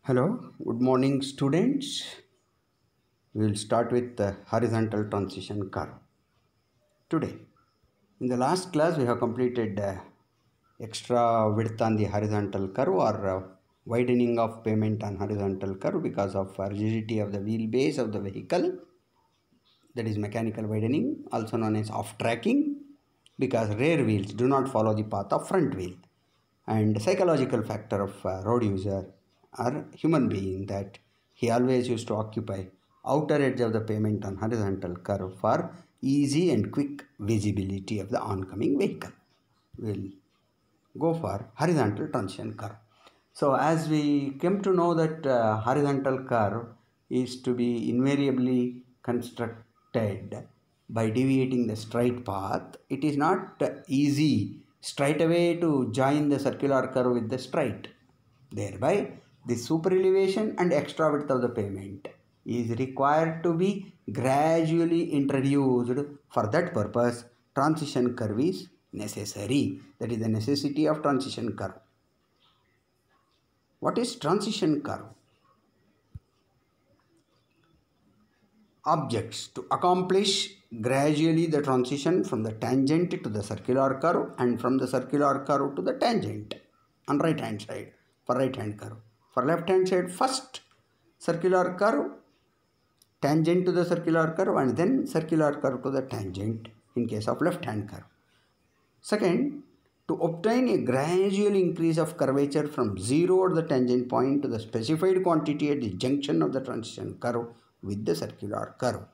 Hello, good morning students. We will start with the horizontal transition curve. Today, in the last class we have completed extra width on the horizontal curve or widening of pavement on horizontal curve because of rigidity of the wheelbase of the vehicle, that is mechanical widening, also known as off tracking, because rear wheels do not follow the path of front wheel, and psychological factor of road user or human being that he always used to occupy outer edge of the pavement on horizontal curve for easy and quick visibility of the oncoming vehicle. We'll go for horizontal transition curve. So as we came to know that horizontal curve is to be invariably constructed by deviating the straight path, it is not easy straight away to join the circular curve with the straight. Thereby, the super elevation and extra width of the pavement is required to be gradually introduced. For that purpose, transition curve is necessary. That is the necessity of transition curve. What is transition curve? Objects to accomplish gradually the transition from the tangent to the circular curve and from the circular curve to the tangent on right hand side for right hand curve. For left hand side, first circular curve, tangent to the circular curve, and then circular curve to the tangent in case of left hand curve. Second, to obtain a gradual increase of curvature from 0 at the tangent point to the specified quantity at the junction of the transition curve with the circular curve,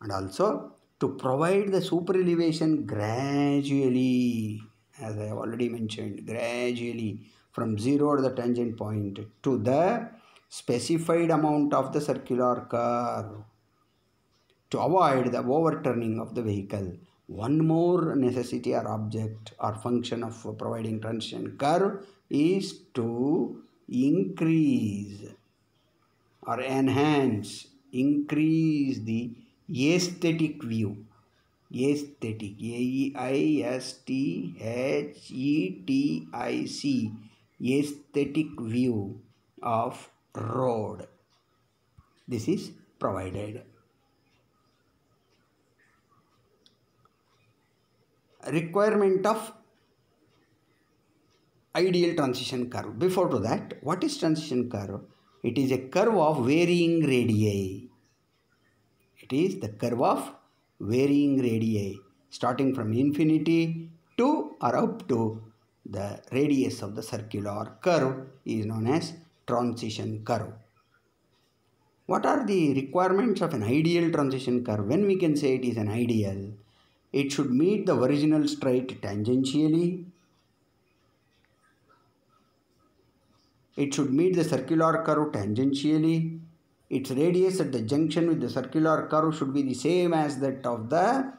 and also to provide the super elevation gradually, as I have already mentioned, gradually from 0 at the tangent point to the specified amount of the circular curve to avoid the overturning of the vehicle. One more necessity or object or function of providing transition curve is to increase or increase the aesthetic view. Aesthetic, aesthetic, aesthetic view of road. This is provided. Requirement of ideal transition curve. Before to that, what is transition curve? It is a curve of varying radii. It is the curve of varying radii, starting from infinity to or up to the radius of the circular curve is known as transition curve. What are the requirements of an ideal transition curve? When we can say it is an ideal, it should meet the original straight tangentially. It should meet the circular curve tangentially. Its radius at the junction with the circular curve should be the same as that of the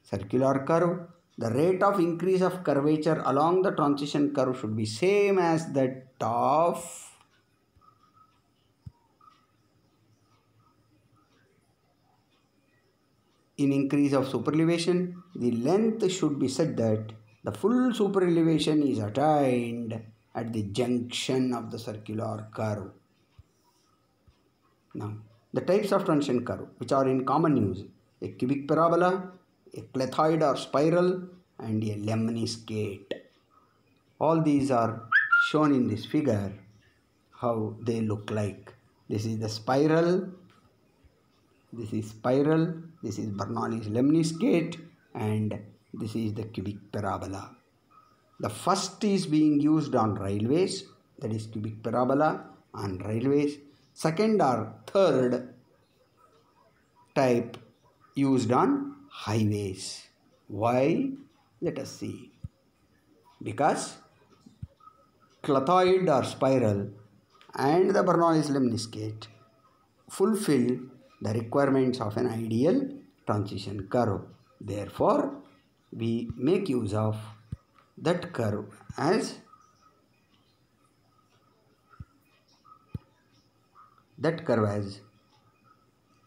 circular curve. The rate of increase of curvature along the transition curve should be same as that of in increase of super elevation. The length should be such that the full super elevation is attained at the junction of the circular curve. Now, the types of transition curve which are in common use: a cubic parabola, a clethoid or spiral, and a lemniscate. All these are shown in this figure, how they look like. This is the spiral, this is Bernoulli's lemniscate, and this is the cubic parabola. The first is being used on railways, that is cubic parabola on railways. Second or third type used on highways. Why? Let us see. Because clethoid or spiral and the Bernoulli's lemniscate fulfill the requirements of an ideal transition curve. Therefore, we make use of that curve as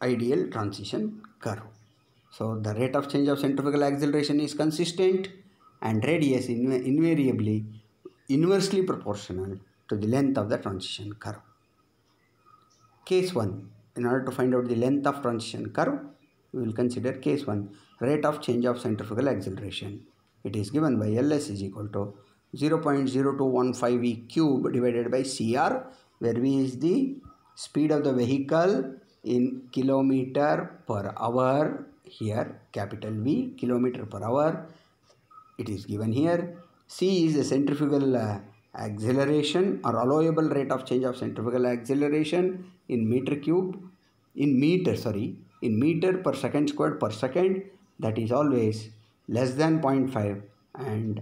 ideal transition curve. So the rate of change of centrifugal acceleration is consistent and radius invariably inversely proportional to the length of the transition curve. Case 1. In order to find out the length of transition curve, we will consider case 1. Rate of change of centrifugal acceleration. It is given by Ls is equal to 0.0215 V cube divided by CR, where V is the speed of the vehicle in kilometer per hour. Here capital V, kilometer per hour, it is given here. C is the centrifugal acceleration or allowable rate of change of centrifugal acceleration in meter per second squared per second, that is always less than 0.5 and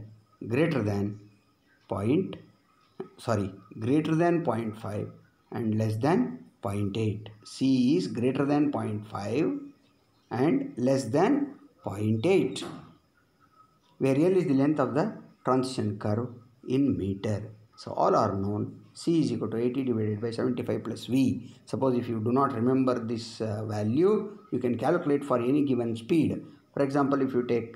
greater than 0.5 and less than 0.8. C is greater than 0.5 and less than 0.8, where L is the length of the transition curve in meter. So all are known. C is equal to 80 divided by 75 plus V. Suppose if you do not remember this value, you can calculate for any given speed. For example, if you take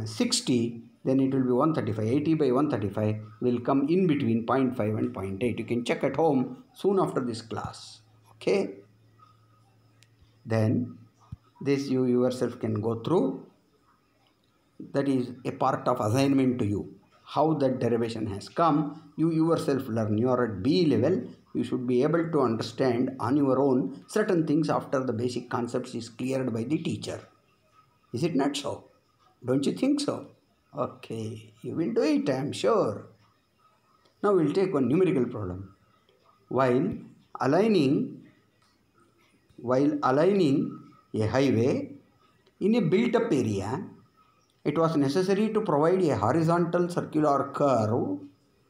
60, then it will be 135. 80 by 135 will come in between 0.5 and 0.8. You can check at home soon after this class. Okay. Then this you yourself can go through. That is a part of assignment to you. How that derivation has come, you yourself learn. You are at B level. You should be able to understand on your own certain things after the basic concepts is cleared by the teacher. Is it not so? Don't you think so? Okay, you will do it, I am sure. Now we will take one numerical problem. While aligning a highway in a built-up area, it was necessary to provide a horizontal circular curve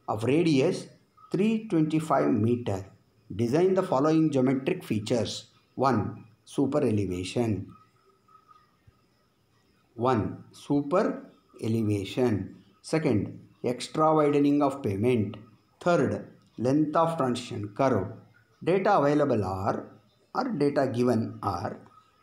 of radius 325 meter. Design the following geometric features. 1. Super elevation. 1. Super elevation. Second, extra widening of pavement. Third, length of transition curve. Data available are, or data given are,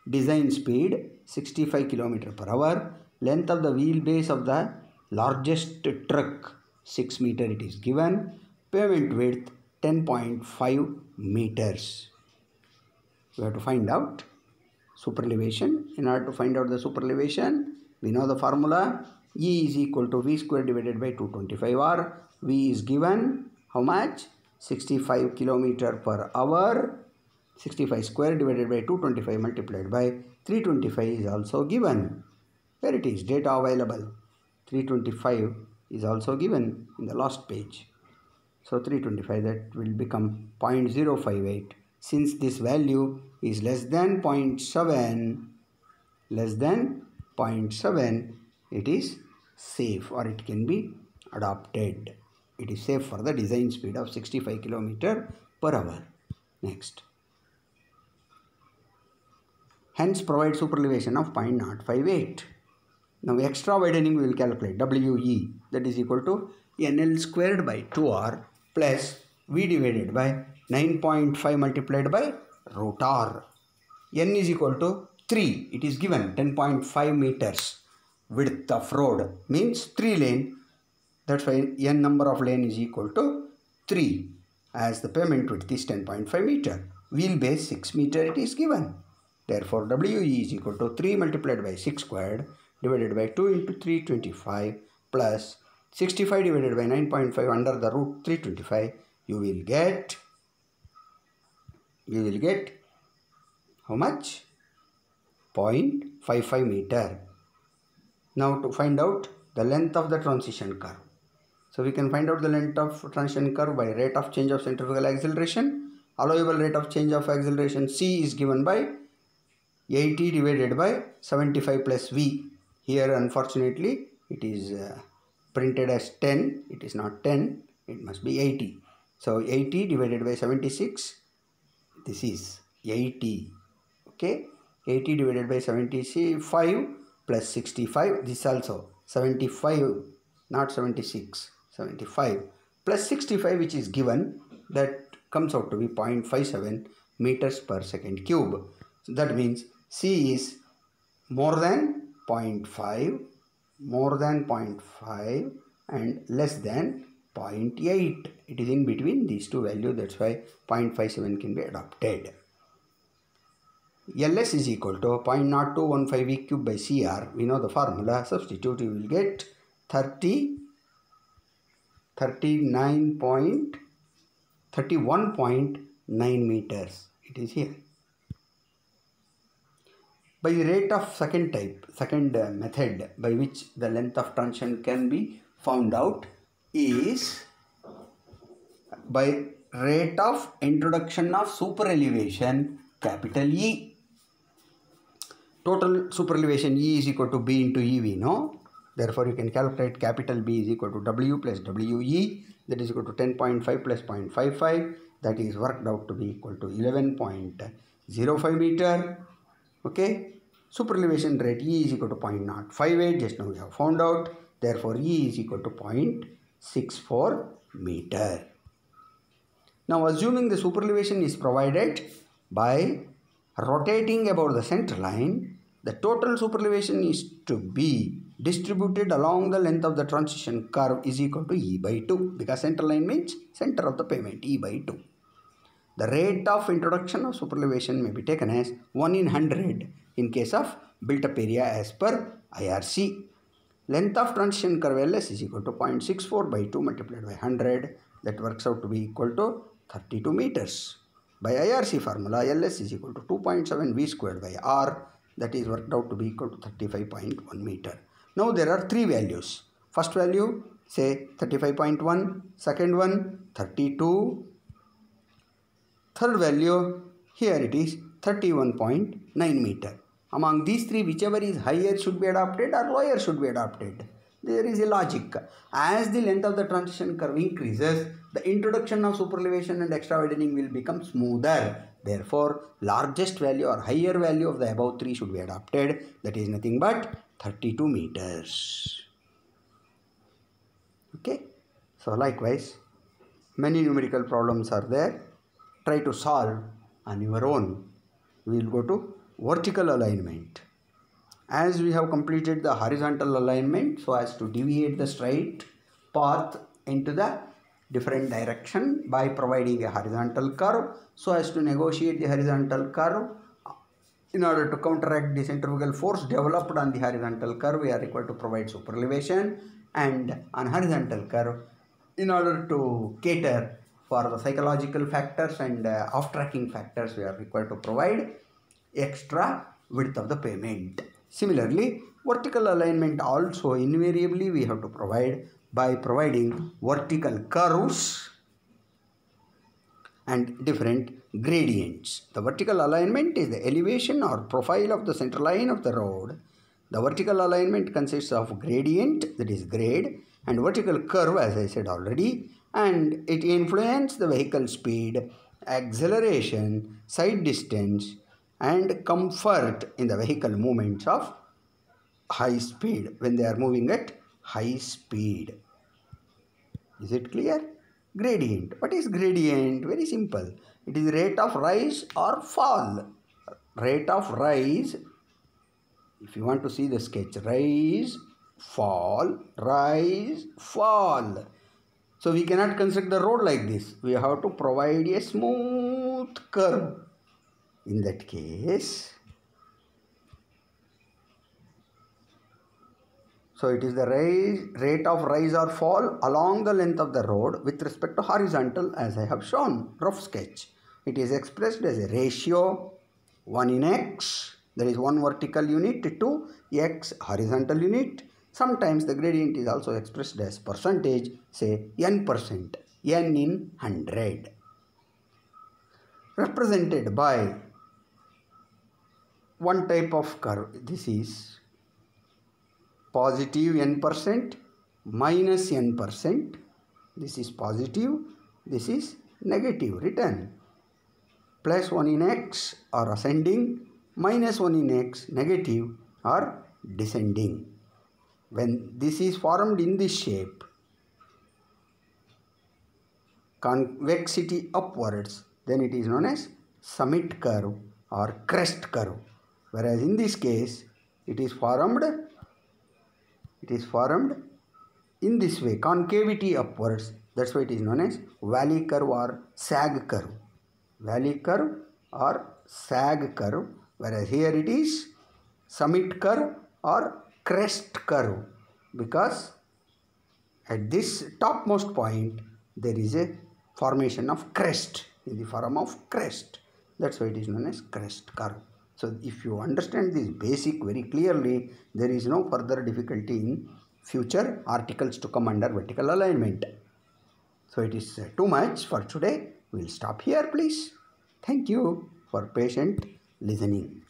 design speed 65 km per hour, length of the wheelbase of the largest truck 6 meter it is given, pavement width 10.5 meters. We have to find out super elevation. In order to find out the super elevation, we know the formula. E is equal to V square divided by 225R. V is given how much? 65 km per hour. 65 square divided by 225 multiplied by 325 is also given. Where it is? Data available. 325 is also given in the last page. So 325, that will become 0.058. Since this value is less than 0.7, it is safe, or it can be adopted. It is safe for the design speed of 65 km per hour. Next. Hence provide super elevation of 0.058. Now extra widening we will calculate. WE, that is equal to NL squared by 2R plus V divided by 9.5 multiplied by root R. N is equal to 3. It is given 10.5 meters. Width of road means 3 lane. That's why N number of lane is equal to 3, as the pavement width is 10.5 meter. Wheelbase 6 meter it is given. Therefore WE is equal to 3 multiplied by 6 squared divided by 2 into 325 plus 65 divided by 9.5 under the root 325. You will get how much? 0.55 meter. Now to find out the length of the transition curve. So we can find out the length of transition curve by rate of change of centrifugal acceleration. Allowable rate of change of acceleration C is given by 80 divided by 75 plus V. Here unfortunately it is printed as 10. It is not 10. It must be 80. So 80 divided by 76. This is 80. Okay. 80 divided by 75 plus 65. This also 75, not 76. 75 plus 65, which is given, that comes out to be 0.57 meters per second cube. So that means C is more than 0.5 and less than 0.8. It is in between these two values. That's why 0.57 can be adopted. LS is equal to 0.0215 V cube by CR. We know the formula. Substitute, you will get 31.9 meters. It is here. By the rate of second method by which the length of transition can be found out is by rate of introduction of superelevation capital E. Total superelevation E is equal to B into E, we know. Therefore, you can calculate capital B is equal to W plus WE, that is equal to 10.5 plus 0.55, that is worked out to be equal to 11.05 meter. Okay, superelevation rate E is equal to 0.058, just now we have found out. Therefore, E is equal to 0.64 meter. Now, assuming the superelevation is provided by rotating about the center line, the total superelevation is to be distributed along the length of the transition curve is equal to E by 2, because center line means center of the pavement, E by 2. The rate of introduction of superelevation may be taken as 1 in 100 in case of built-up area as per IRC. Length of transition curve LS is equal to 0.64 by 2 multiplied by 100. That works out to be equal to 32 meters. By IRC formula, LS is equal to 2.7 V squared by R. That is worked out to be equal to 35.1 meter. Now there are three values. First value, say 35.1. Second one, 32. Third value, here it is 31.9 meter. Among these three, whichever is higher should be adopted or lower should be adopted. There is a logic. As the length of the transition curve increases, the introduction of superelevation and extra widening will become smoother. Therefore, largest value or higher value of the above three should be adopted. That is nothing but 32 meters. Okay. So likewise, many numerical problems are there. Try to solve on your own. We will go to vertical alignment. As we have completed the horizontal alignment so as to deviate the straight path into the different direction by providing a horizontal curve, so as to negotiate the horizontal curve. In order to counteract the centrifugal force developed on the horizontal curve, we are required to provide superelevation, and on horizontal curve, in order to cater for the psychological factors and off-tracking factors, we are required to provide extra width of the pavement. Similarly, vertical alignment also invariably we have to provide by providing vertical curves and different gradients. The vertical alignment is the elevation or profile of the center line of the road. The vertical alignment consists of gradient, that is grade, and vertical curve, as I said already, and it influences the vehicle speed, acceleration, side distance, and comfort in the vehicle movements of high speed when they are moving at high speed. Is it clear? Gradient. What is gradient? Very simple. It is rate of rise or fall. Rate of rise. If you want to see the sketch, rise, fall, rise, fall. So we cannot construct the road like this. We have to provide a smooth curve. In that case, so it is the rate of rise or fall along the length of the road with respect to horizontal, as I have shown, rough sketch. It is expressed as a ratio 1 in x, that is 1 vertical unit, to x horizontal unit. Sometimes the gradient is also expressed as percentage, say n%, n in 100. Represented by one type of curve. This is positive n%, minus n%. This is positive, this is negative, written. Plus 1 in x or ascending, minus 1 in x, negative or descending. When this is formed in this shape, convexity upwards, then it is known as summit curve or crest curve. Whereas in this case, it is formed in this way, concavity upwards, That's why it is known as valley curve or sag curve. Valley curve or sag curve, whereas here it is summit curve or crest curve, because at this topmost point there is a formation of crest in the form of crest. That's why it is known as crest curve. So if you understand this basic very clearly, there is no further difficulty in future articles to come under vertical alignment. So it is too much for today. We will stop here, please. Thank you for patient listening.